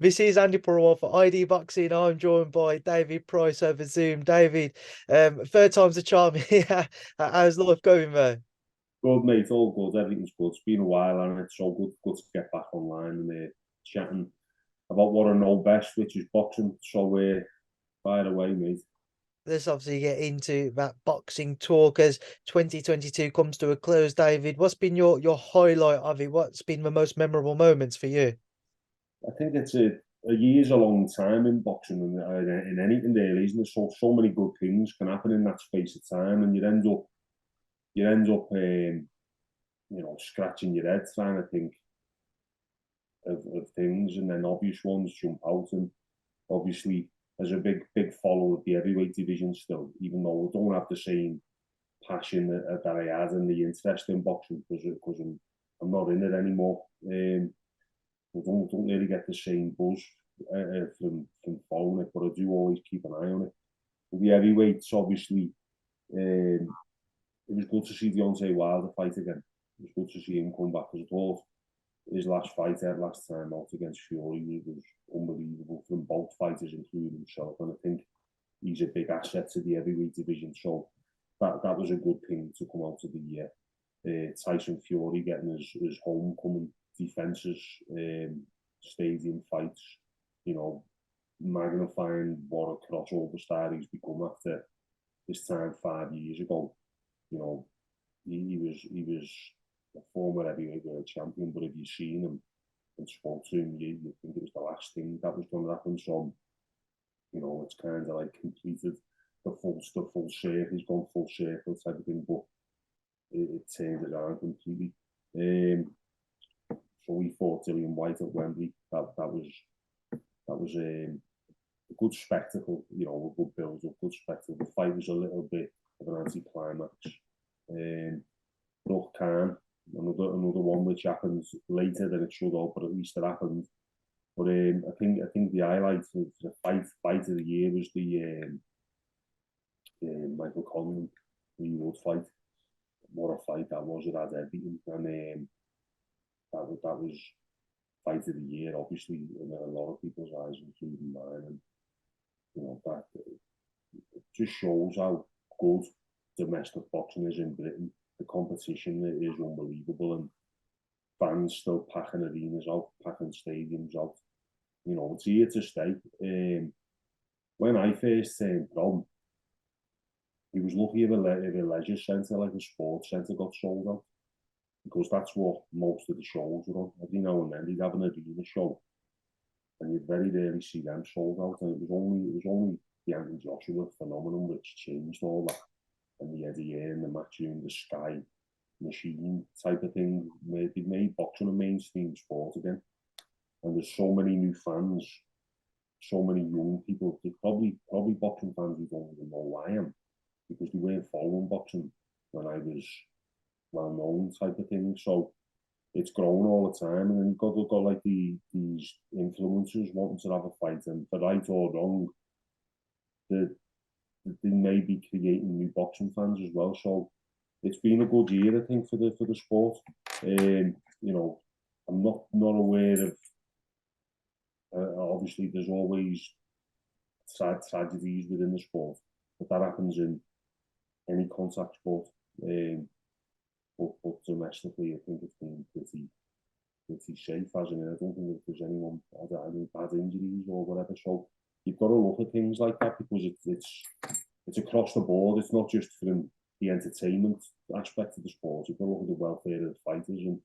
This is Andy Purewal for ID Boxing. I'm joined by David Price over Zoom. David, third time's a charm here. How's life going, man? Good, mate. All good. Everything's good. It's been a while, and it's so good to get back online and chatting about what I know best, which is boxing. So, fire away, mate. Let's obviously get into that boxing talk as 2022 comes to a close. David, what's been your highlight of it? What's been the most memorable moments for you? I think it's a year's a long time in boxing and in anything really, isn't there? So many good things can happen in that space of time, and you end up scratching your head trying to think of things, and then obvious ones jump out. And obviously, as a big follower of the heavyweight division still, even though we don't have the same passion that I had and the interest in boxing because I'm not in it anymore. I don't really get the same buzz from following it, but I do always keep an eye on it. But the heavyweights, obviously, it was good to see Deontay Wilder fight again. It was good to see him come back, because I thought his last time out against Fury, was unbelievable from both fighters, including himself. And I think he's a big asset to the heavyweight division. So that was a good thing to come out of the year. Tyson Fury getting his homecoming defences, stadium fights, magnifying what a crossover star he's become after his time 5 years ago. He was a former heavyweight world champion, but if you've seen him and spoke to him, you think it was the last thing that was going to happen. So, it's kind of like completed the full circle. He's gone full circle type of thing, but it turned it around completely. So we fought Dillian White at Wembley. That was a good spectacle, a good build, a good spectacle. The fight was a little bit of an anti-climax. Brook Khan, another one which happens later than it should have, but at least it happened. But I think the highlight of the fight of the year was the Michael Conlon Wood fight. What a fight that was! It had everything, and that was fight of the year, obviously, in a lot of people's eyes, including mine. And that it just shows how good domestic boxing is in Britain. The competition is unbelievable, and fans still packing arenas out, packing stadiums out. It's here to stay. When I first turned pro, he was lucky if a leisure centre like a sports centre got sold out, because that's what most of the shows were on. Every now and then they'd have an arena show, and you'd very rarely see them sold out. And it was only the Andi-Joshua phenomenon which changed all that, and the Eddie Hearn, the Matchroom, the Sky machine type of thing. They made boxing a mainstream sport again, and there's so many new fans, so many young people. There's probably boxing fans who don't even know who I am, because they weren't following boxing when I was well known type of thing. So it's grown all the time, and then you've got like these influencers wanting to have a fight, and for right or wrong, they may be creating new boxing fans as well. So it's been a good year, I think, for the sport. I'm not aware of. Obviously, there's always tragedies within the sport, but that happens in any contact sport. But domestically, I think it's been pretty safe, hasn't it? I don't think there's anyone had any bad injuries or whatever. So you've got to look at things like that, because it's across the board. It's not just from the entertainment aspect of the sport. You've got to look at the welfare of the fighters, and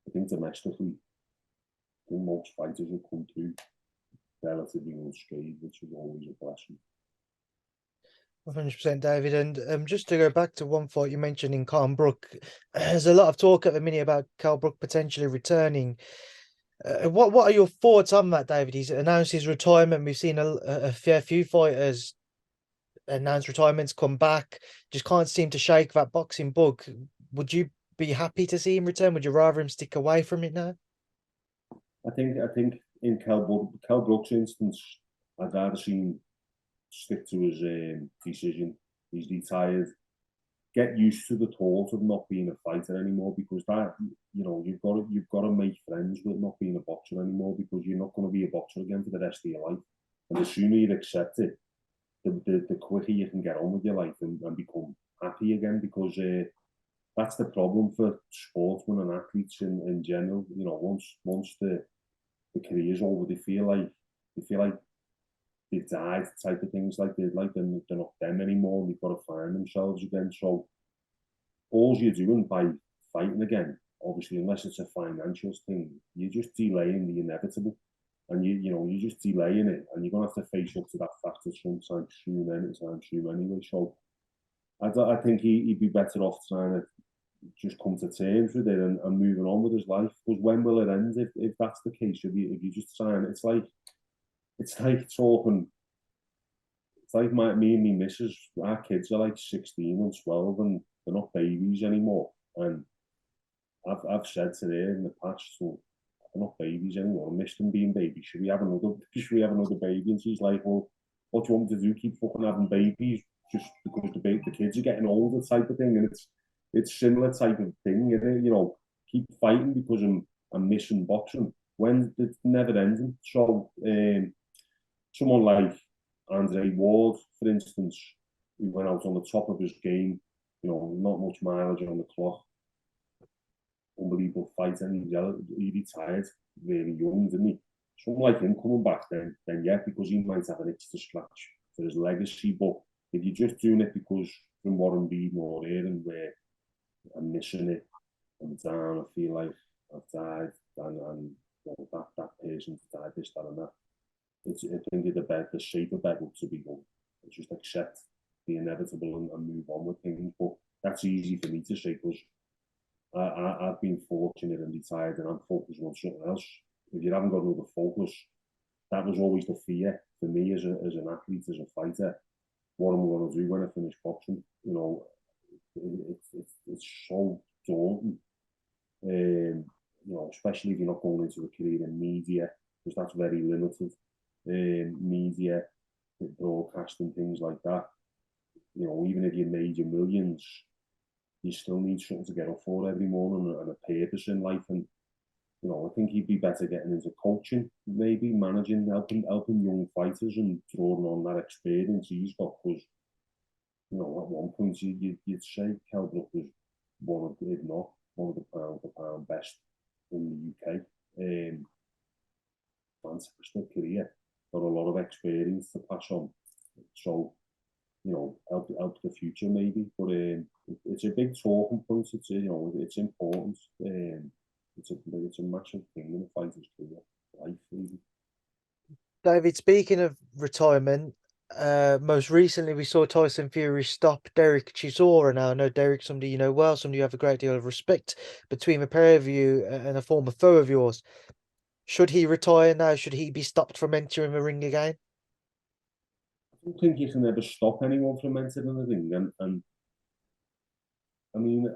I think domestically, most fighters have come through relatively unscathed, which is always a blessing. 100%, David. And just to go back to one fight you mentioned in Kell Brook, there's a lot of talk at the minute about Kell Brook potentially returning. What are your thoughts on that, David? He's announced his retirement. We've seen a fair few fighters announce retirements, come back. Just can't seem to shake that boxing bug. Would you be happy to see him return? Would you rather him stick away from it now? I think in Kell Brook's instance, I'd rather see him stick to his decision. He's retired. Get used to the thought of not being a fighter anymore, because you've got to make friends with not being a boxer anymore, because you're not going to be a boxer again for the rest of your life. And the sooner you accept it, the quicker you can get on with your life and become happy again, because that's the problem for sportsmen and athletes in general. Once the career's over, they feel like they've died, type of things, like they're not them anymore. They've got to find themselves again. So all you're doing by fighting again, obviously, unless it's a financial thing, you're just delaying the inevitable, and you're just delaying it, and you're gonna have to face up to that fact at some time soon, anytime soon anyway. So I think he'd be better off trying to just come to terms with it and moving on with his life. Because when will it end if that's the case? If you just trying, it's like talking. It's like me and me missus. Our kids are like 16 and 12, and they're not babies anymore. And I've said to her in the past, so they're not babies anymore. I miss them being babies. Should we have another baby? And she's like, well, what do you want me to do? Keep fucking having babies just because the kids are getting older, type of thing. And it's similar type of thing, isn't it? Keep fighting because I'm missing boxing when it's never ending. So someone like Andre Ward, for instance, who went out on the top of his game, not much mileage on the clock, unbelievable fight, and he retired really young, didn't he? Someone like him coming back, then yeah, because he might have an itch to scratch for his legacy. But if you're just doing it because from what I'm reading or hearing, where I'm missing it, I'm down, I feel like I've died, and that person's died, this, that, and that. I think the safer bet to be done. Just accept the inevitable and move on with things. But that's easy for me to say, because I've been fortunate and retired, and I'm focused on something else. If you haven't got another focus, that was always the fear for me as an athlete, as a fighter. What am I going to do when I finish boxing? It's so daunting. Especially if you're not going into a career in media, because that's very limited. Media, broadcasting, things like that. Even if you made your millions, you still need something to get up for every morning and a purpose in life. And I think he'd be better getting into coaching, maybe managing, helping young fighters and drawing on that experience he's got. Because at one point you'd say Kell Brook was one of, if not one of the pound for pound best in the UK. Fantastic career, got a lot of experience to pass on. So help the future maybe. But it's a big talking point. It's it's important. It's a massive thing in a fighter's career, life really. David, speaking of retirement, most recently we saw Tyson Fury stop Derek Chisora. Now, I know Derek's somebody you know well, somebody you have a great deal of respect between the pair of you and a former foe of yours. Should he retire now? Should he be stopped from entering the ring again? I don't think you can ever stop anyone from entering the ring, and I mean,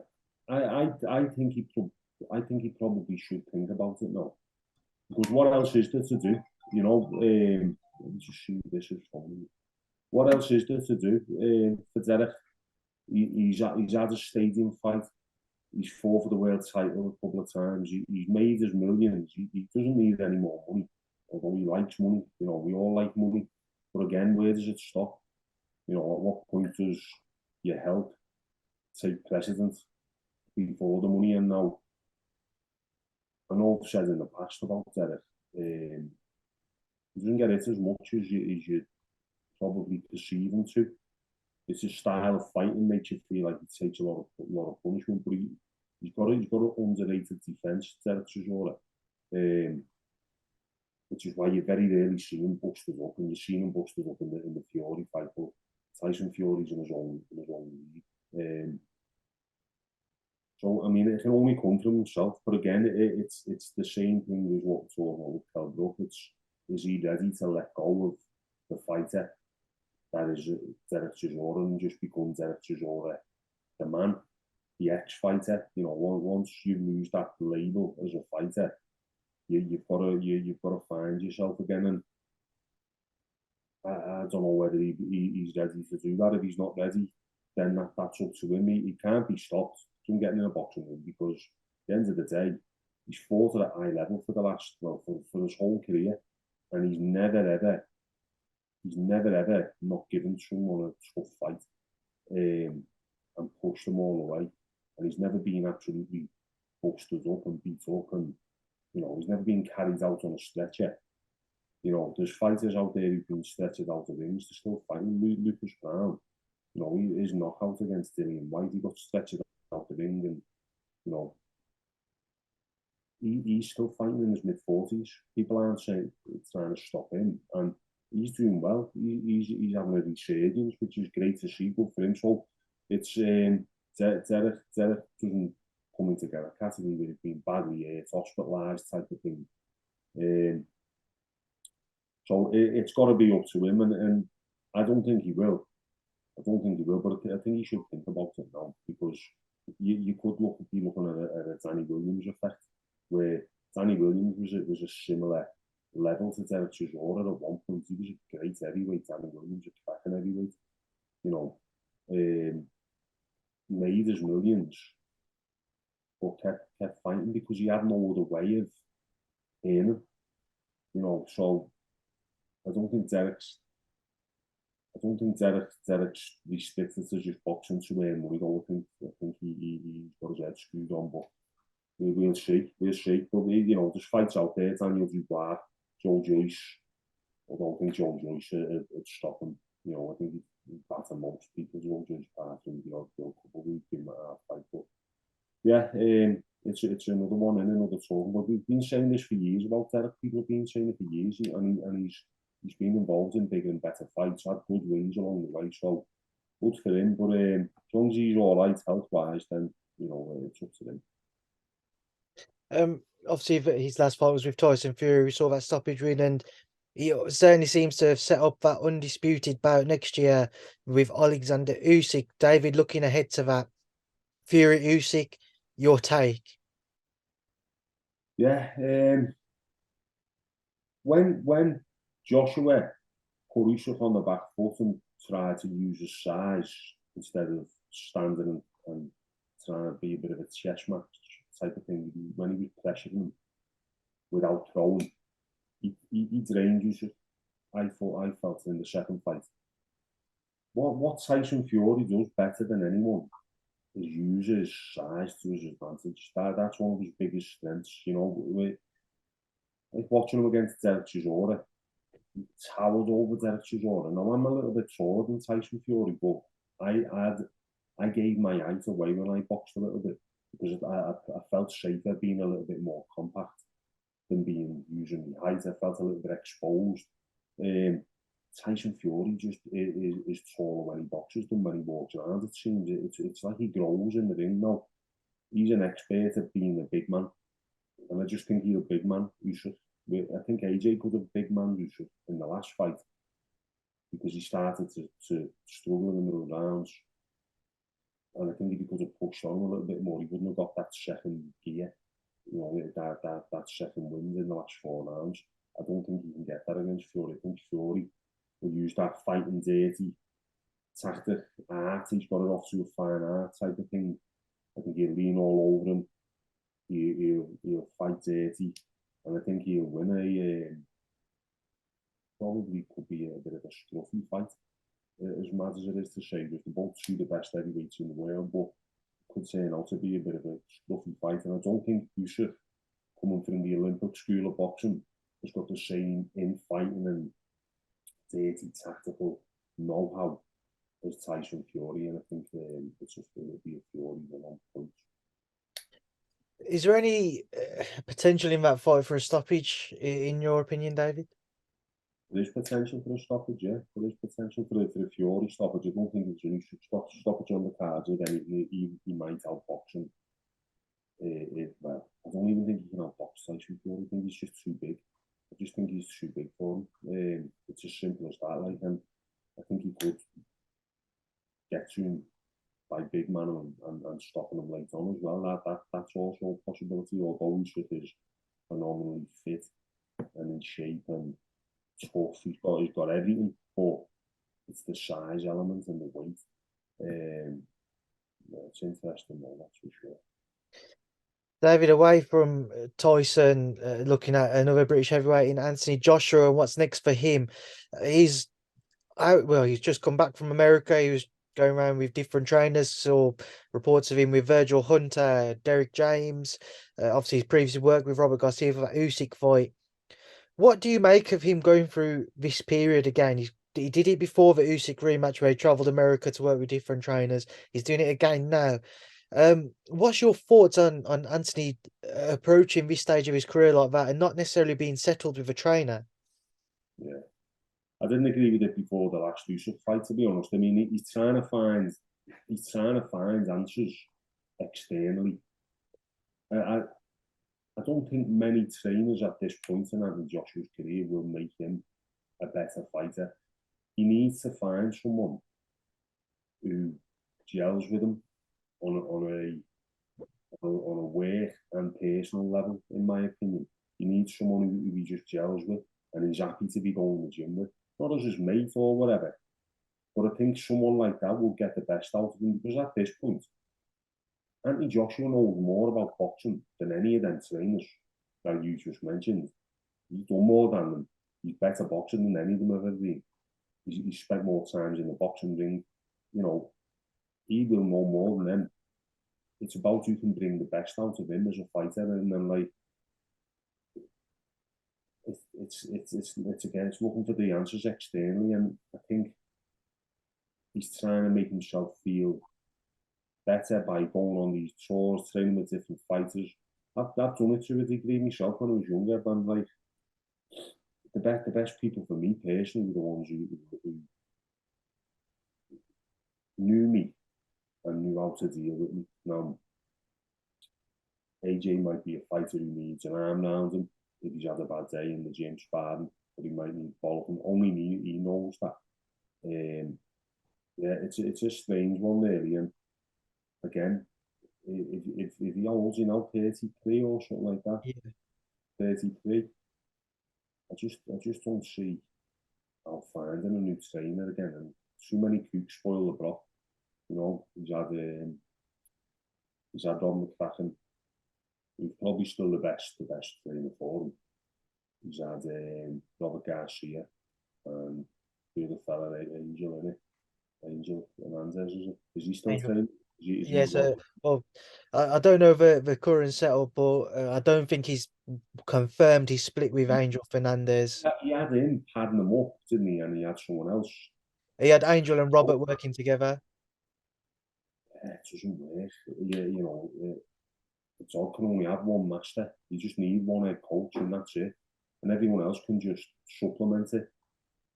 I think he probably should think about it now, because what else is there to do? Let me just see this is funny. What else is there to do for Derek? He's had a stadium fight. He's fought for the world title a couple of times. He's made his millions. He doesn't need any more money, although he likes money. We all like money. But again, where does it stop? At what point does your health take precedence before the money? And now, I know I've said in the past about Derek, he doesn't get it as much as you probably perceive him to. It's his style of fighting makes you feel like he takes a lot of punishment, but he's got an underrated defence, Derek Chisora, which is why you very rarely see him busted up, and you've seen him busted up in the Fury fight. But Tyson Fury's in his own league. So I mean, it can only come from himself. But again, it's the same thing as what we're talking about with Kell Brook. Is he ready to let go of the fighter that is Derek Chisora and just become Derek Chisora, the man, the ex-fighter? Once you lose that label as a fighter, you've got to find yourself again. And I don't know whether he's ready to do that. If he's not ready, then that's up to him. He can't be stopped from getting in a boxing ring, because the end of the day, he's fought at a high level for the last, well, for his whole career, and he's never ever not given someone a tough fight and pushed them all away. And he's never been absolutely busted up and beat up, and he's never been carried out on a stretcher. There's fighters out there who've been stretchered out of rings. They're still fighting. Lucas Brown, his knockout against Dillian White, he got stretchered out the ring, and he's still fighting in his mid-40s. People aren't trying to stop him, and he's doing well. He's having a resurgence, which is great to see. Good for him. So it's Derek doesn't come into a category where he's been badly hospitalised type of thing. So it's got to be up to him, and I don't think he will. But I think he should think about it now, because you could be looking at a Danny Williams effect, where Danny Williams was a similar level to Derek Chisora at one point. He was a great heavyweight. Danny Williams, a cracking heavyweight. Made his millions, but kept fighting because he had no other way of earning. So I don't think Derek's restricted to just boxing to earn money. I think he's got his head screwed on, but we'll see. But there's fights out there. Daniel Dubois, Joe Joyce. I don't think Joe Joyce would stop him. I think he's better most people. Joe Joyce part from the odd couple weeks in that fight. But yeah, it's another one and another talk. But we've been saying this for years about Derek. People have been saying it for years, and he's been involved in bigger and better fights, had good wins along the way, so good for him. But as long as he's all right health-wise, then, it's up to him. Obviously, his last fight was with Tyson Fury. We saw that stoppage win, and he certainly seems to have set up that undisputed bout next year with Alexander Usyk. David, looking ahead to that, Fury-Usyk, your take? Yeah, when Joshua put Usyk on the back foot and tried to use his size instead of standing and trying to be a bit of a chess match type of thing, when he was pressuring him without throwing, he drained Usyk. I felt in the second fight. What Tyson Fury does better than anyone is use his size to his advantage. That's one of his biggest strengths. Like watching him against Derek Chisora, he towered over Derek Chisora. Now I'm a little bit taller than Tyson Fury, but I gave my height away when I boxed a little bit, because I felt safer being a little bit more compact than using my height. I felt a little bit exposed. Tyson Fury just is taller when he boxes than when he walks around. It seems it's like he grows in the ring now. He's an expert at being a big man, and I just think he's a big man. I think AJ could have big man Usyk in the last fight, because he started to struggle in the middle rounds, and I think if he could have pushed on a little bit more, he wouldn't have got that second gear. That second wind in the last 4 rounds. I don't think he can get that against Fury. I think Fury will use that fighting dirty tactic, art. He's got it off to a fine art type of thing. I think he'll lean all over him. He'll fight dirty, and I think he'll win probably could be a bit of a scruffy fight. As mad as it is to say, they're both two the best heavyweights in the world, but could turn out to be a bit of a scruffy fight. And I don't think Usyk, coming from the Olympic school of boxing, has got the same infighting and dirty tactical know-how as Tyson Fury, and I think it's just going to be a Fury on points. Is there any potential in that fight for a stoppage, in your opinion, David? There is potential for a stoppage, yeah. There is potential for a Fury stoppage. I don't think it's an Usyk stoppage on the cards. Again, he might outbox him. Well, I don't even think he can outbox Tyson Fury. I think he's just too big. I just think he's too big for him. It's as simple as that. Like, and I think he could get to him by big man and stopping him late on as well. That's also a possibility. Although Usyk is phenomenally fit and in shape and tough, he's got everything, but it's the size element and the weight. Yeah, it's interesting though, that's for sure. David, away from Tyson, looking at another British heavyweight in Anthony Joshua and what's next for him. He's out, well, he's just come back from America. He was going around with different trainers. Saw reports of him with Virgil Hunter, Derek James. Obviously, he's previously worked with Robert Garcia for that Usyk fight. What do you make of him going through this period again? He did it before the Usyk rematch where he travelled America to work with different trainers. He's doing it again now. What's your thoughts on Anthony approaching this stage of his career like that and not necessarily being settled with a trainer? Yeah, I didn't agree with it before the last Usyk fight. To be honest, I mean he's trying to find answers externally. I I don't think many trainers at this point in Anthony Joshua's career will make him a better fighter. He needs to find someone who gels with him on a work and personal level, in my opinion. You need someone who he just gels with and he's happy to be going to the gym with. Not as his mate or whatever, but I think someone like that will get the best out of him because at this point, Anthony Joshua knows more about boxing than any of them trainers that you just mentioned. He's done more than them. He's better boxer than any of them have ever been. He's spent more times in the boxing ring. You know, he will know more than them. It's about who can bring the best out of him as a fighter, and then like it's again, it's looking for the answers externally, and I think he's trying to make himself feel better by going on these tours, training with different fighters. I've done it to a degree myself when I was younger, but I'm like the best people for me personally were the ones who knew me and knew how to deal with me. Now, AJ might be a fighter who needs an arm round him if he's had a bad day in the gym sparring, but he might need bolting. Only he knows that. Yeah, it's a strange one really, and again, if he holds, 33 or something like that, Yeah. 33, I just don't see how finding a new trainer again, and too many cooks spoil the broth. You know, he's had Don McCracken, who's probably still the best trainer for him. He's had Robert Garcia and the other fella, Angel, in it. Angel Hernandez, is it? Is he still Angel. training? Is he Yes, involved? well, I don't know the current setup, but I don't think he's confirmed he's split with Angel Fernandez. He had him padding him up, didn't he? And he had someone else. He had Angel and Oh, Robert working together. it doesn't work. It's all can only have one master. You just need one head coach, and that's it. And everyone else can just supplement it.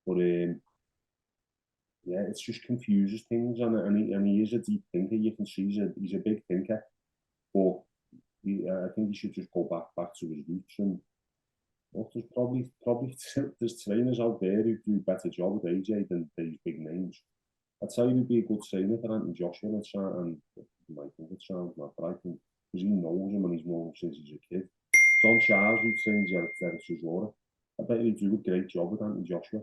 But yeah, it just confuses things, and he is a deep thinker. You can see he's a big thinker, but I think he should just go back to his roots. And well, there's probably there's trainers out there who do a better job with AJ than these big names. I'd say he'd be a good trainer for Anthony Joshua, and you might think it sounds mad, but I think because he knows him and he's known him since he's a kid. John Charles, who trains Derek Chisora, I bet he'd do a great job with Anthony Joshua.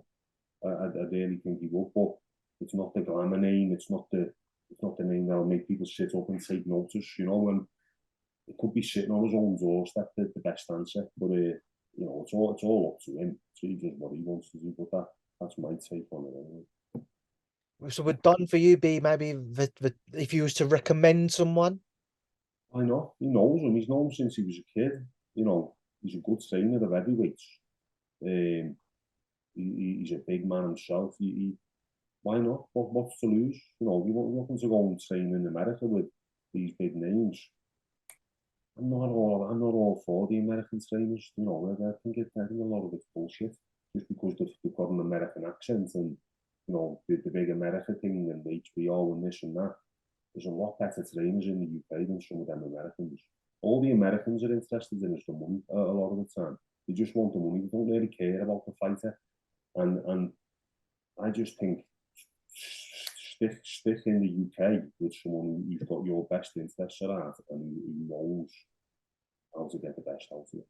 I really think he would, but it's not the glamour name. It's not the name that'll make people sit up and take notice. You know, and it could be sitting on his own doorstep the best answer, but it's all up to him. So he does what he wants to do. But that's my take on it. Anyway. So would Don for you be maybe if you was to recommend someone? I know he knows him. He's known him since he was a kid. You know, he's a good trainer of heavyweights. He's a big man himself. Why not? What's to lose? You know, you're looking to go and train in America with these big names. I'm not all for the American trainers. You know, I think a lot of it's bullshit. Just because they've got an American accent and the big America thing and the HBO and this and that. There's a lot better trainers in the UK than some of them Americans. All the Americans are interested in is the money a lot of the time. They just want the money. They don't really care about the fighter. And I just think stick in the UK with someone who's got your best interests at heart and who knows how to get the best out of you.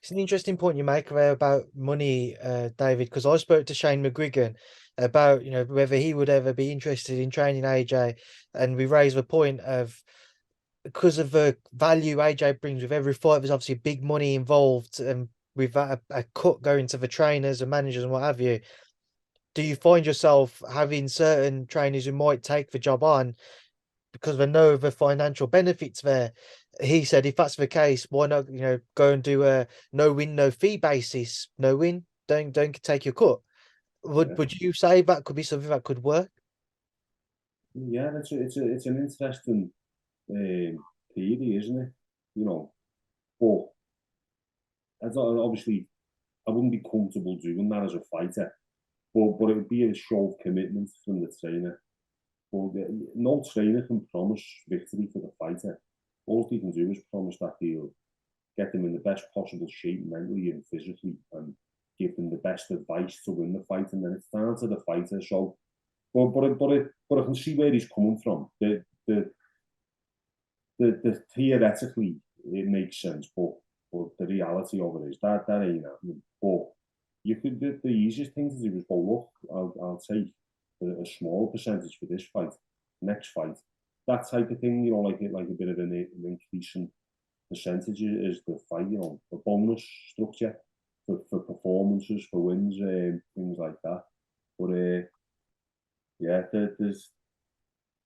It's an interesting point you make there about money, David, because I spoke to Shane McGuigan about whether he would ever be interested in training AJ, and we raised the point of because of the value AJ brings with every fight, there's obviously big money involved, and with that a cut going to the trainers and managers and what have you. Do you find yourself having certain trainers who might take the job on because they know the financial benefits there? He said, if that's the case, why not, go and do a no win, no fee basis? No win, don't take your cut. Yeah, Would you say that could be something that could work? yeah, it's an interesting theory, isn't it? You know, but obviously I wouldn't be comfortable doing that as a fighter. But it would be a show of commitment from the trainer. But no trainer can promise victory for the fighter. All he can do is promise that he'll get them in the best possible shape mentally and physically, and give them the best advice to win the fight. And then it's down to the fighter. So, but I can see where he's coming from. The theoretically it makes sense, but the reality of it is that ain't happening. But you could the easiest thing to do is go, look, I'll take a small percentage for this fight, next fight, that type of thing. Like a bit of an increasing percentage is the fight. A bonus structure for performances, for wins, things like that. But yeah, it's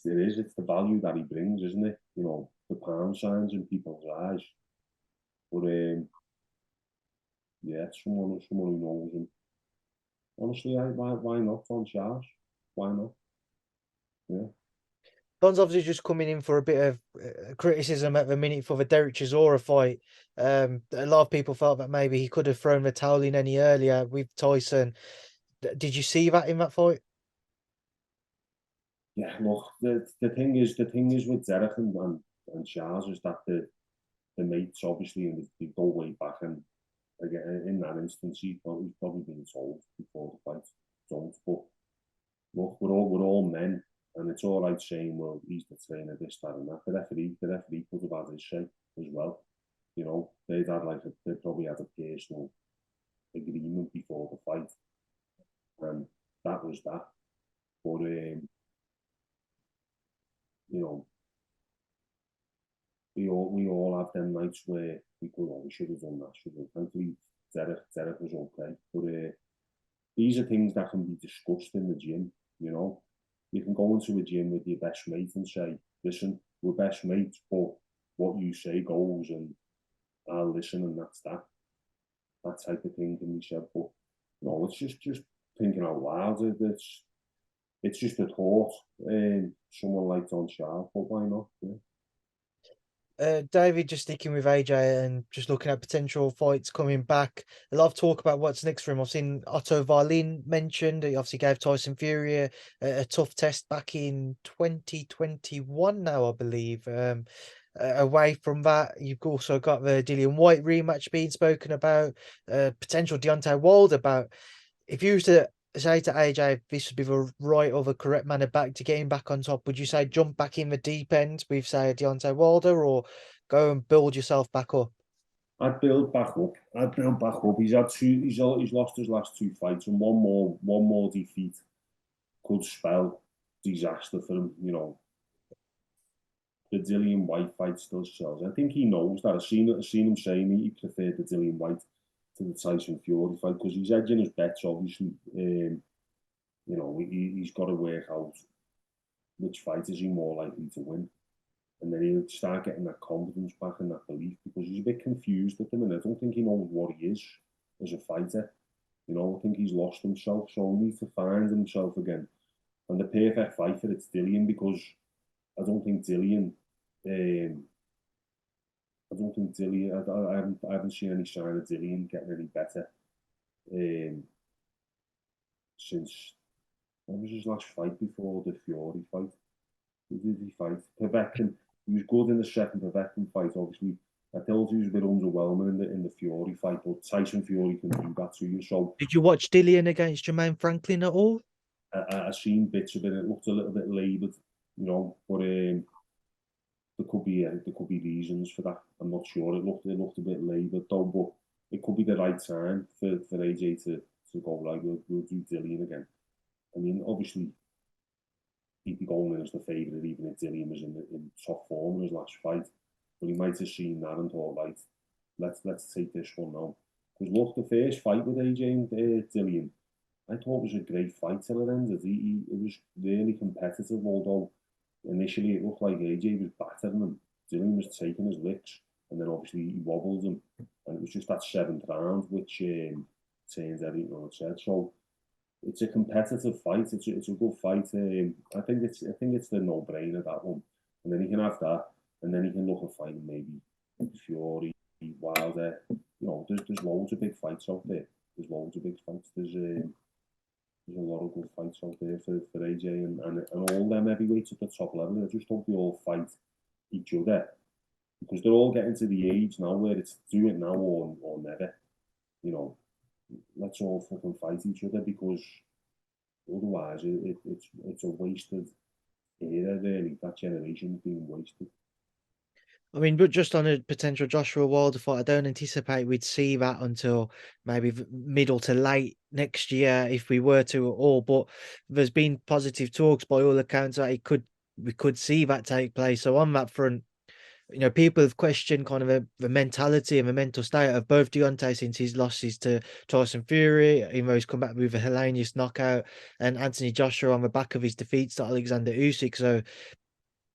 the value that he brings, isn't it? The pound signs in people's eyes. But yeah, someone who knows him. Honestly, why not on Charles? Why not? Yeah. Don's obviously just coming in for a bit of criticism at the minute for the Derek Chisora fight. A lot of people felt that maybe he could have thrown the towel in any earlier with Tyson. Did you see that in that fight? Yeah, look, the thing is with Derek and Charles is that the mates obviously, and they go way back, and again in that instance he's probably been told before the fight, don't. But look, we're all men, and it's all right saying, well, he's the trainer, this, that, and that. The referee could have had his say as well. They probably had a personal agreement before the fight, and that was that. But you know, we all have them nights where we should have done that, should have. Thankfully, Derek was okay. But these are things that can be discussed in the gym. You can go into a gym with your best mate and say, listen, we're best mates, but what you say goes, and I'll listen, and that's that. That type of thing can be said. But no, it's just thinking out loud. It's just a thought. Someone like Don Sharp, but why not? Yeah. David, just sticking with AJ and just looking at potential fights coming back. A lot of talk about what's next for him. I've seen Otto Wallin mentioned. He obviously gave Tyson Fury a tough test back in 2021 now, I believe. Away from that, you've also got the Dillian White rematch being spoken about, potential Deontay Wilder bout. If you was to say to AJ, this would be the right or the correct manner back to getting back on top, would you say jump back in the deep end with, say, a Deontay Wilder, or go and build yourself back up? I'd build back up. He's had two. He's lost his last two fights, and one more defeat could spell disaster for him. The Dillian White fight still sells. I think he knows that. I've seen him saying he preferred the Dillian White to the Tyson Fury fight because he's edging his bets. Obviously, he's got to work out which fight is he more likely to win, and then he'll start getting that confidence back and that belief because he's a bit confused at the minute. I don't think he knows what he is as a fighter. I think he's lost himself, so he needs to find himself again. And the perfect fight for it's Dillian because I don't think Dillian. I don't think Dillian. I haven't seen any sign of Dillian getting any better since what was his last fight before the Fury fight? Who did he fight? Povetkin. He was good in the second Povetkin fight. Obviously, I told you he was a bit underwhelming in the Fury fight, but Tyson Fury can do that to you. So Did you watch Dillian against Jermaine Franklin at all? I seen bits of it. It looked a little bit laboured, but there could be reasons for that. I'm not sure. It looked a bit laboured though, but it could be the right time for AJ to go like we'll do Dillian again. I mean, obviously he'd be going in as the favourite, even if Dillian was in top form in his last fight. But he might have seen that and thought, right, let's take this one now. Because look, the first fight with AJ and Dillian, I thought it was a great fight till it ended. It was really competitive, although initially it looked like AJ was battering him. Dillian was taking his licks, and then obviously he wobbled him. And it was just that 7th round which turns everything on its head. So it's a competitive fight. It's a good fight. I think it's the no-brainer, that one. And then he can have that, and then he can look at fighting maybe Fury, Wilder. You know, there's loads of big fights out there. There's loads of big fights. There's a lot of good fights out there for AJ and all them heavyweights at the top level. I just hope they all fight each other, because they're all getting to the age now where it's do it now or never. You know, let's all fucking fight each other, because otherwise it's a wasted era, really. That generation's being wasted. I mean, but just on a potential Joshua Wilder fight, I don't anticipate we'd see that until maybe middle to late next year, if we were to at all. But there's been positive talks by all accounts that we could see that take place. So on that front, you know, people have questioned kind of the mentality and the mental state of both Deontay since his losses to Tyson Fury, even though he's come back with a hilarious knockout, and Anthony Joshua on the back of his defeats to Alexander Usyk. So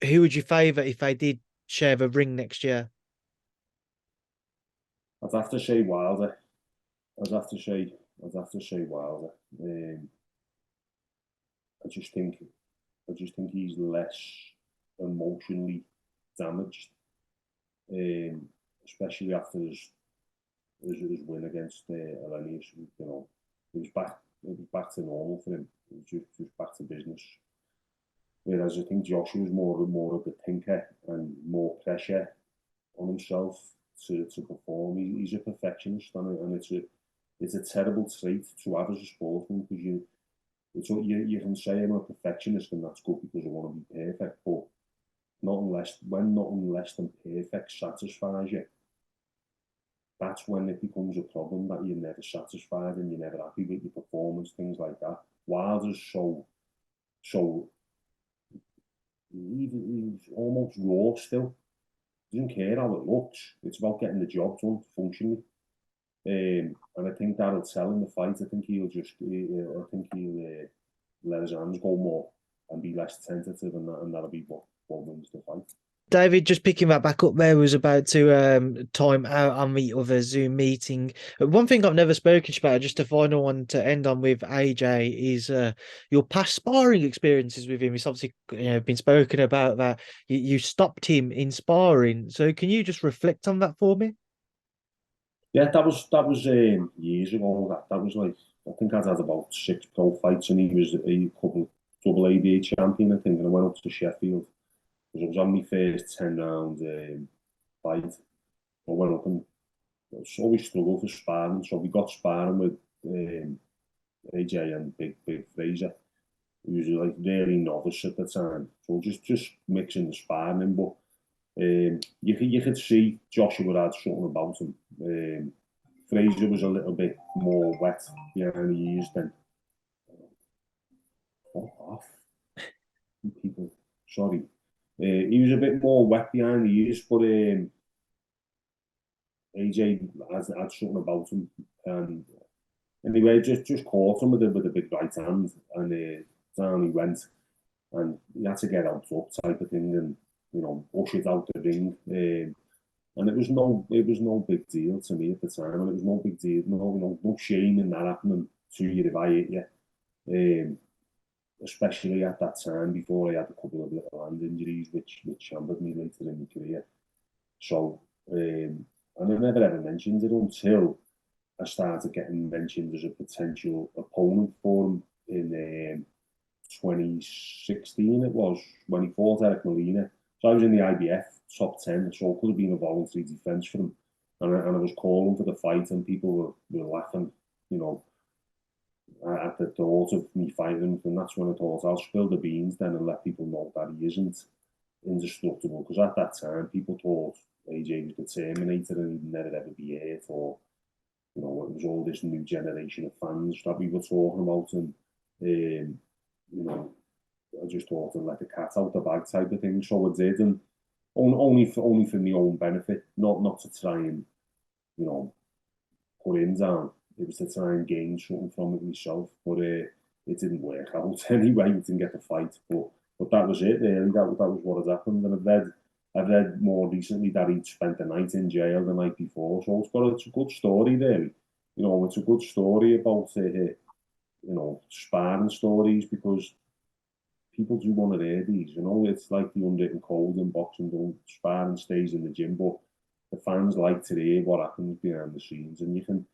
who would you favour if they did share the ring next year? I'd have to say Wilder. I'd have to say Wilder. I just think he's less emotionally damaged, especially after his win against Elenius. You know, it was back to normal for him. It was just back to business. Whereas I think Joshua was more of a thinker and more pressure on himself to perform. He's a perfectionist, and it's a terrible trait to have as a sportsman, because you can say I'm a perfectionist and that's good because I want to be perfect, but nothing less than perfect satisfies you. That's when it becomes a problem, that you're never satisfied and you're never happy with your performance, things like that. Wilder's so he's almost raw still. He doesn't care how it looks. It's about getting the job done functionally. And I think that'll tell in the fight. I think he'll let his hands go more and be less tentative, and that'll be what wins the fight. David, just picking that back up there, was about to time out on the other Zoom meeting. One thing I've never spoken about, just a final one to end on with AJ, is your past sparring experiences with him. It's obviously been spoken about that you stopped him in sparring. So can you just reflect on that for me? Yeah, that was years ago. That was like, I think I'd had about 6 pro fights, and he was a couple double ABA champion, I think, and I went up to Sheffield because I was on my first 10-round fight. I went up and always struggled for sparring, so we got sparring with AJ and Big Fraser. He was like really novice at the time, so just mixing the sparring, but you could see Joshua had something about him. Fraser was a little bit more wet behind the ears than off. People, sorry. He was a bit more wet behind the ears, but AJ had something about him. And anyway, just caught him with a big right hand, and down he went, and he had to get out up type of thing, and ushered out the ring. And it was no big deal to me at the time, and it was no big deal, no shame in that happening to you if I hit you. Especially at that time before I had a couple of little hand injuries which hampered me later in my career. So, and I never ever mentioned it until I started getting mentioned as a potential opponent for him in 2016. It was when he fought Eric Molina. So I was in the IBF top 10, so it could have been a voluntary defence for him. And I was calling for the fight, and people were laughing, at the thought of me fighting him. And that's when I thought, I'll spill the beans then and let people know that he isn't indestructible. Because at that time, people thought AJ was the Terminator and he'd never ever be hurt, or it was all this new generation of fans that we were talking about, and I just thought to let the cat out the bag type of thing. So I did, and only for my own benefit, not to try and put in down. It was to try and gain something from it myself, but it didn't work out anyway. We didn't get the fight, but that was it really. That was what had happened. And I've read more recently that he'd spent the night in jail the night before. So it's a good story really. It's a good story about sparring stories, because people do want to hear these. It's like the unwritten code in boxing: don't sparring stays in the gym, but the fans like to hear what happens behind the scenes, and you can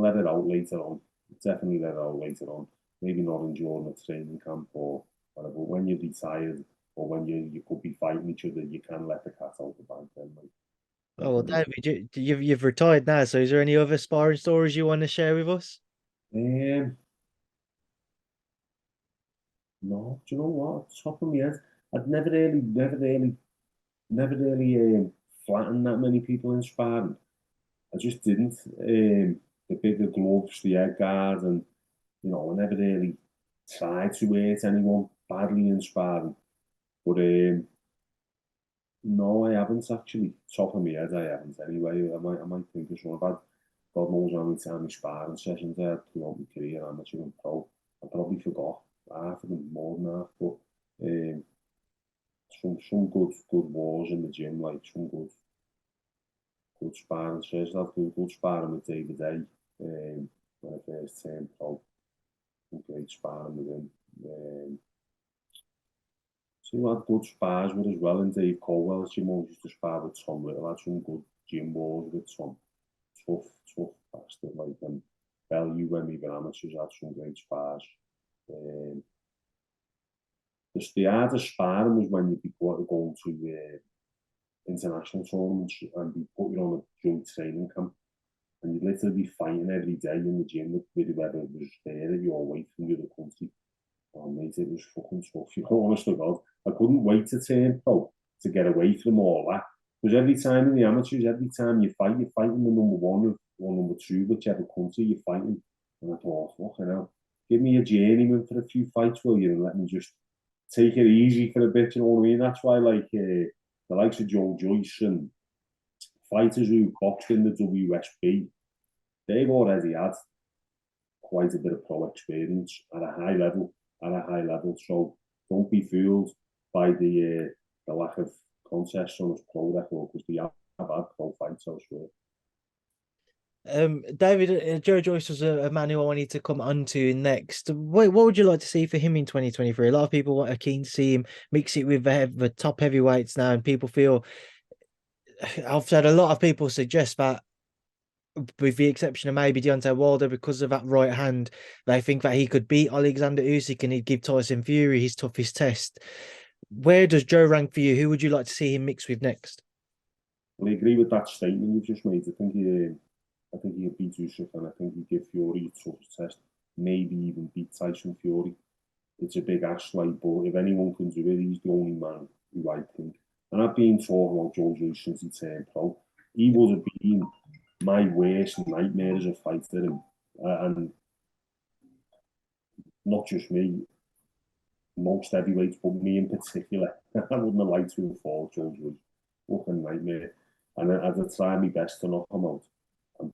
let it out later on. Definitely let it out later on. Maybe not during a training camp or whatever. But when you're retired or when you could be fighting each other, you can let the cat out the bag then, like. Oh, well, David, you've retired now, so is there any other sparring stories you want to share with us? Um, no, do you know what? Off the top of my head, I'd never really flattened that many people in sparring. I just didn't. The bigger gloves, the head guard, and I never really tried to hurt anyone badly in sparring. But no, I haven't actually. Top of my head, I haven't anyway. I might think of some. I've had God knows how many times sparring sessions I had throughout my career, amateur and pro. I probably forgot half of them, more than half. But some good wars in the gym, like some good sparring sessions. I've good sparring with David A. When I first turned pro. Great sparring with him. So I had good spars with as well, and Dave Colwell's gym always used to spar with Tom Little. I had some good gym wars with Tom. Tough bastard, like, and Bellew, when we were amateurs, had some great spars. Um, the hardest sparring was when you'd be going to international tournaments and be put you on a joint training camp, and you'd literally be fighting every day in the gym with whoever was there at your weight from the other country. Oh, mate, it was fucking tough. Honest to God, I couldn't wait to turn pro to get away from all that. Because every time in the amateurs, every time you fight, you're fighting the number one or number two, whichever country you're fighting. And I thought, fucking hell, give me a journeyman for a few fights, will you, and let me just take it easy for a bit, you know what I mean? That's why, like, the likes of Joe Joyce and fighters who boxed in the WSB, they've already had quite a bit of pro experience at a high level. So don't be fooled by the lack of contests on his pro record, because they have had pro fights elsewhere. David, Joe Joyce was a man who I wanted to come on to next. What would you like to see for him in 2023? A lot of people are keen to see him mix it with the top heavyweights now, and people feel, I've had a lot of people suggest that, with the exception of maybe Deontay Wilder, because of that right hand, they think that he could beat Alexander Usyk and he'd give Tyson Fury his toughest test. Where does Joe rank for you? Who would you like to see him mix with next? Well, I agree with that statement you've just made. I think he'll beat Usyk, and I think he'll give Fury a tough test. Maybe even beat Tyson Fury. It's a big ask, like, but if anyone can do it, he's the only man who I think. And I've been talking about Joe Joyce since he turned pro. He would have been my worst nightmare as a fighter, and not just me, most heavyweights, but me in particular. I wouldn't have liked to have fought Joe Joyce. Fucking nightmare. And I'd try my best to knock him out. And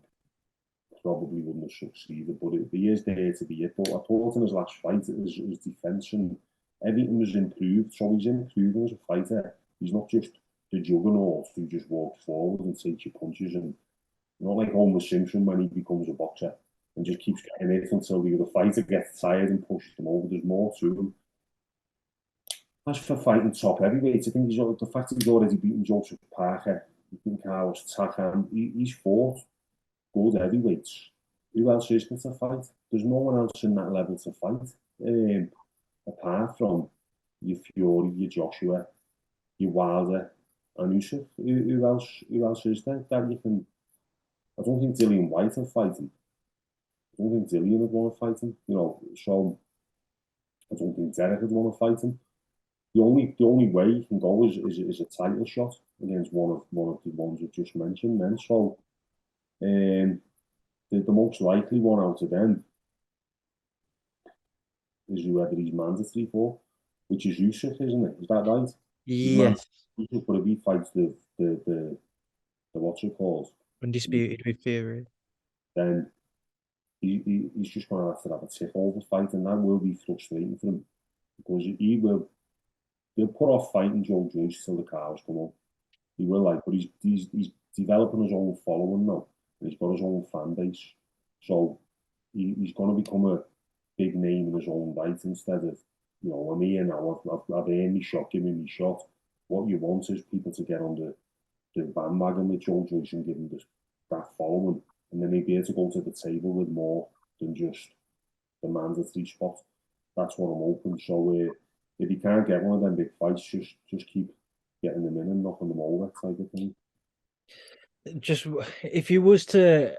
probably wouldn't have succeeded, but he is there to be it. But I thought in his last fight, his defence and everything was improved. So he's improving as a fighter. He's not just the juggernaut who just walks forward and takes your punches, and not like Homer Simpson when he becomes a boxer and just keeps getting it until the other fighter gets tired and pushes him over. There's more to him. As for fighting top heavyweights, I think the fact that he's already beaten Joseph Parker, Carlos Takam, he's fought good heavyweights. Who else is there to fight? There's no one else in that level to fight, apart from your Fury, your Joshua, your Wilder, and Usyk. Who else is there that you can? I don't think Dillian White will fight him. I don't think Dillian would want to fight him. So I don't think Derek would want to fight him. The only way you can go is a title shot against one of the ones you've just mentioned. Then so the most likely one out of them is whoever he's mandatory for. which is Usyk, isn't it? Is that right? His man, Yes, Usyk, but if he fights the what's it called, undisputed with Fury. then he's just going to have a tick over fight, and that will be frustrating for him because he'll put off fighting Joe Joyce till the cows come home. He will but he's developing his own following now, and he's got his own fan base, so he's going to become a big name in his own right instead of I'm here now, I've earned my shot, give me my shot. What you want is people to get on the bandwagon with Joe Joyce and give him that following, and then he'd be able to go to the table with more than just the mandatory spot. That's what I'm hoping. So if he can't get one of them big fights, just keep getting them in and knocking them over type of thing. Just if you was to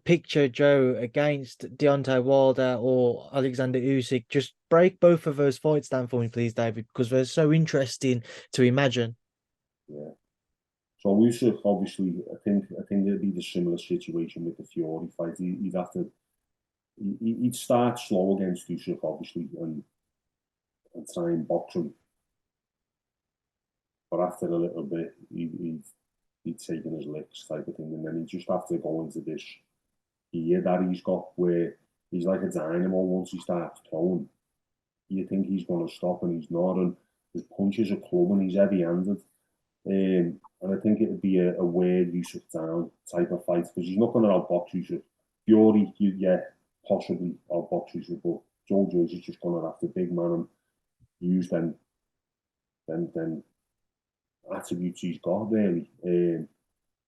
picture Joe against Deontay Wilder or Alexander Usyk, just break both of those fights down for me, please, David, because they're so interesting to imagine. Yeah. So Usyk, obviously, I think it'd be the similar situation with the Fury fight. He'd have to he'd start slow against Usyk, obviously, and try and box him. But after a little bit, he'd taken his licks type of thing, and then he'd just have to go into this gear that he's got where he's like a dynamo. Once he starts throwing, you think he's going to stop, and he's not. And his punches are clubbing, he's heavy-handed. And I think it would be a weird Usyk down type of fight because he's not going to outbox Usyk. Fury, yeah, possibly outbox Usyk, but Joe Joyce is just going to have to big man and use them attributes he's got really.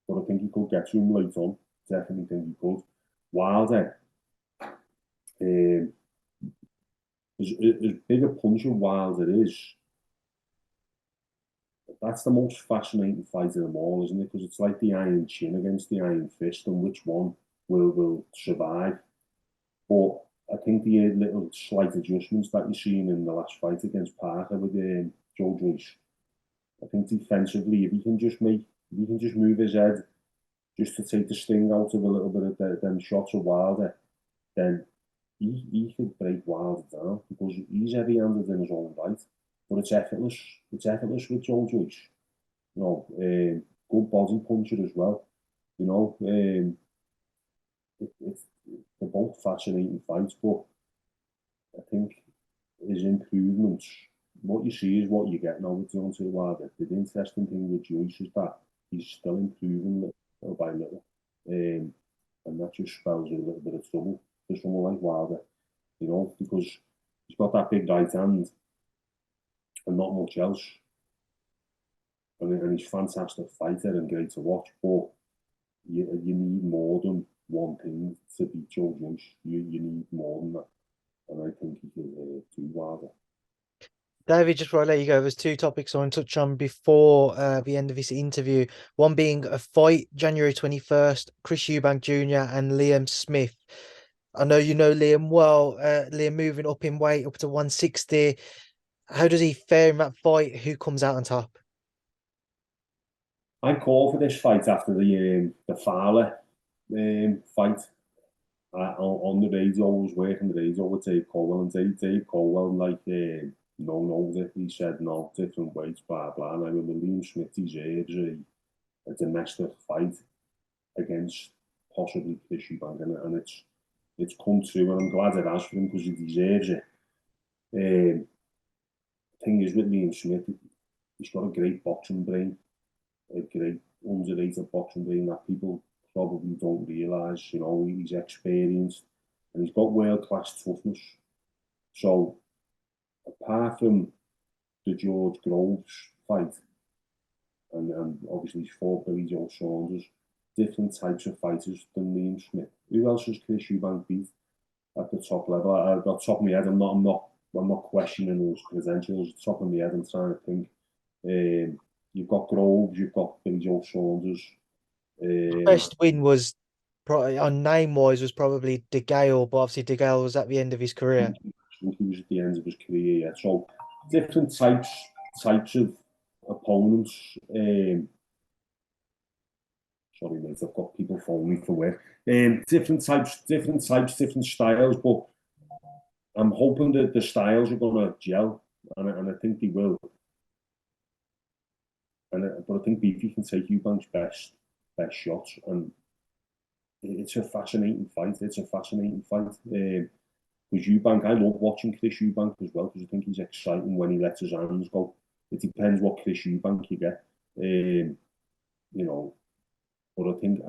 But I think he could get to him late on. Definitely think he could. Wilder, as big a puncher Wilder is, that's the most fascinating fight of them all, isn't it? Because it's like the iron chin against the iron fist, and which one will survive. But I think the little slight adjustments that you've seen in the last fight against Parker with Joe Joyce, I think defensively, if he can just move his head just to take the sting out of a little bit of them shots of Wilder, then he could break Wilder down because he's heavy-handed in his own right. But it's effortless. It's effortless with Joe Joyce. Good body puncher as well. They're both fascinating fights, but I think his improvements, what you see is what you get now with Deontay Wilder. The interesting thing with Joyce is that he's still improving little by little. And that just spells a little bit of trouble for someone like Wilder, because he's got that big right hand and not much else. And he's a fantastic fighter and great to watch, but you need more than one thing to beat Joe Joyce. You need more than that. And I think he could do Wilder. David, just before I let you go, there's two topics I want to touch on before the end of this interview. One being a fight, January 21st, Chris Eubank Jr. and Liam Smith. I know you know Liam well. Liam moving up in weight up to 160. How does he fare in that fight? Who comes out on top? I called for this fight after the Fowler fight. On the radio, I was working the radio with Dave Colwell, and Dave Colwell, no, he said no, different weights, blah, blah. And I remember Liam Smith deserves a domestic fight against possibly Chris Eubank, and it's come true, and I'm glad it has for him because he deserves it. Thing is with Liam Smith, he's got a great boxing brain, a great underrated boxing brain that people probably don't realise. He's experienced and he's got world-class toughness. So apart from the George Groves fight, and obviously he's fought Billy Joe Saunders, different types of fighters than Liam Smith. Who else has Chris Eubank beat at the top level? At the top of my head, I'm not questioning those credentials. At the top of my head, I'm trying to think. You've got Groves, you've got Billy Joe Saunders. Best win was probably on name wise was probably De Gale, but obviously De Gale was at the end of his career. I think he was at the end of his career, yeah. So different types of opponents. Sorry, mate, I've got people phoning me for work. Different types, different styles, but I'm hoping that the styles are going to gel and I think they will. But I think Beefy can take Eubank's best shots, and it's a fascinating fight. It's a fascinating fight. Because Eubank, I love watching Chris Eubank as well because I think he's exciting when he lets his hands go. It depends what Chris Eubank you get, you know. But I think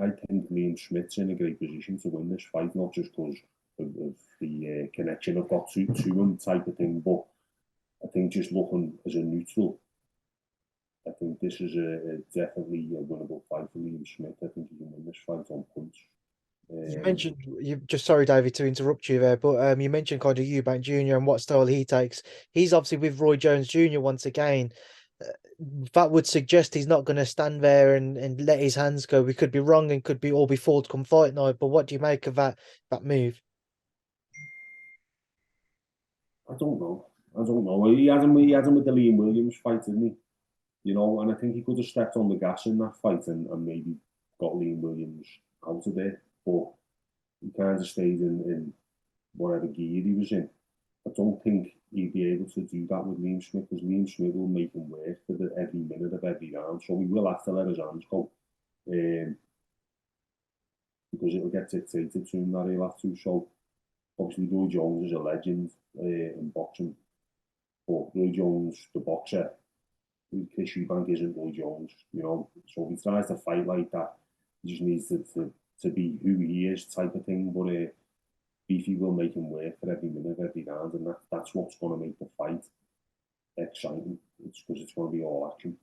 Liam Smith's in a great position to win this fight, not just because of the connection I've got to him type of thing, but I think just looking as a neutral, I think this is definitely a winnable fight for Liam Smith. I think he can win this fight on points. You mentioned you just sorry, David, to interrupt you there, but you mentioned kind of Eubank Jr. and what style he takes. He's obviously with Roy Jones Jr. once again. Uh, that would suggest he's not going to stand there and let his hands go. We could be wrong and could be all be fall come fight night. But what do you make of that move? I don't know. I don't know. He had him with the Liam Williams fight, didn't he? You know, and I think he could have stepped on the gas in that fight and maybe got Liam Williams out of there. But he kind of stayed in whatever gear he was in. I don't think he'd be able to do that with Liam Smith because Liam Smith will make him work for every minute of every round. So he will have to let his hands go because it'll get dictated to him that he'll have to. So obviously Roy Jones is a legend in boxing, but Roy Jones, the boxer, Chris Eubank isn't Roy Jones, you know. So if he tries to fight like that, he just needs to be who he is type of thing. But Beefy will make him work for every minute of every round, and that's what's going to make the fight exciting. It's because it's going to be all action.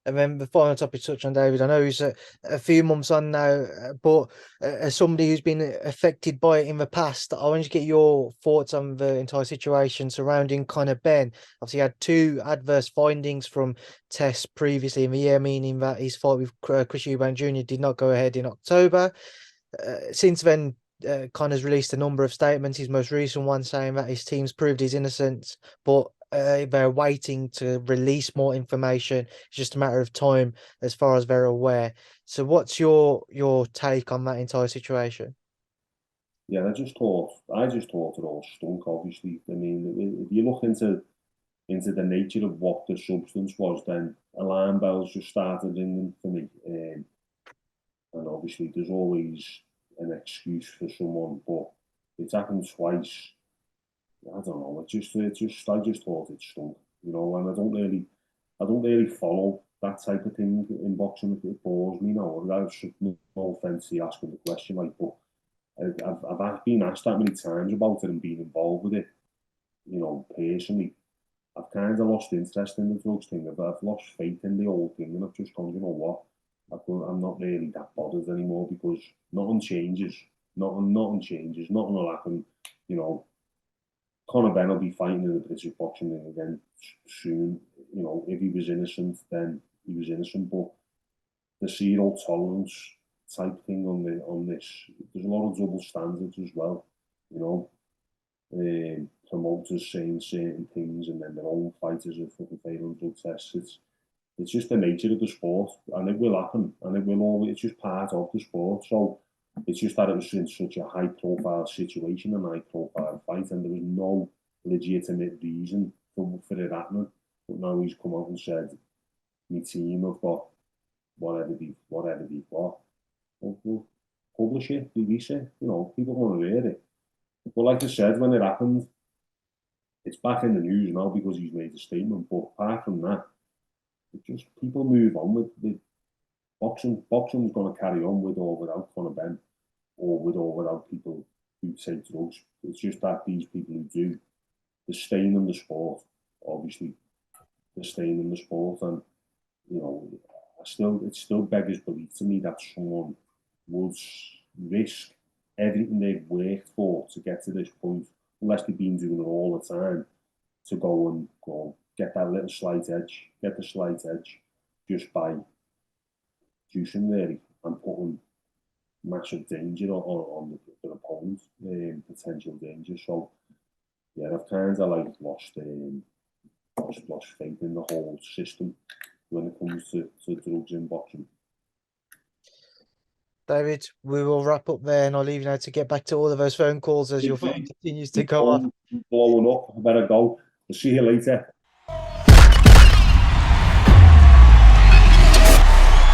And then the final topic to touch on, David. I know he's a few months on now, but as somebody who's been affected by it in the past, I want to get your thoughts on the entire situation surrounding Conor Benn. Obviously, he had two adverse findings from tests previously in the year, meaning that his fight with Chris Eubank Jr. did not go ahead in October. Since then, Conor's released a number of statements. His most recent one saying that his team's proved his innocence, but they're waiting to release more information. It's just a matter of time, as far as they're aware. So, what's your take on that entire situation? Yeah, I just thought it all stunk. Obviously, I mean, if you look into the nature of what the substance was, then alarm bells just started ringing for me. And obviously, there's always an excuse for someone, but it's happened twice. I don't know. I just thought it stunk, you know. And I don't really follow that type of thing in boxing. It bores me now. That's no offense to asking the question, like, but I've been asked that many times about it and been involved with it, you know, personally. I've kind of lost interest in the drugs thing. I've lost faith in the whole thing, and I've just gone, you know what? I'm not really that bothered anymore because nothing changes. Nothing changes. Nothing will happen. You know, Conor Benn will be fighting in the British boxing ring again soon. You know, if he was innocent, then he was innocent. But the zero tolerance type thing on this, there's a lot of double standards as well. You know, promoters saying certain things and then their own fighters are fucking failing drug tests. It's just the nature of the sport, and it will happen, and it will always. It's just part of the sport. So it's just that it was in such a high-profile situation, a high-profile fight, and there was no legitimate reason for it happening. But now he's come out and said, "My team have got whatever they've got. We'll publish it, release it. You know, people want to read it." But like I said, when it happened, it's back in the news now because he's made a statement. But apart from that, it just people move on with boxing. Boxing's going to carry on with or without Conor Benn, or with or without people who take drugs. It's just that these people who do, they're staying in the sport. Obviously, they're staying in the sport, and you know, it still beggars belief to me that someone would risk everything they've worked for to get to this point, unless they've been doing it all the time, to go get that little slight edge, get the slight edge, just by juicing really and putting massive danger on the opponent, potential danger. So yeah, I've kind of like lost faith in the whole system when it comes to drugs in boxing. David, we will wrap up there, and I'll leave you now to get back to all of those phone calls as your phone continues to go off. Blowing up, I better go. See you later.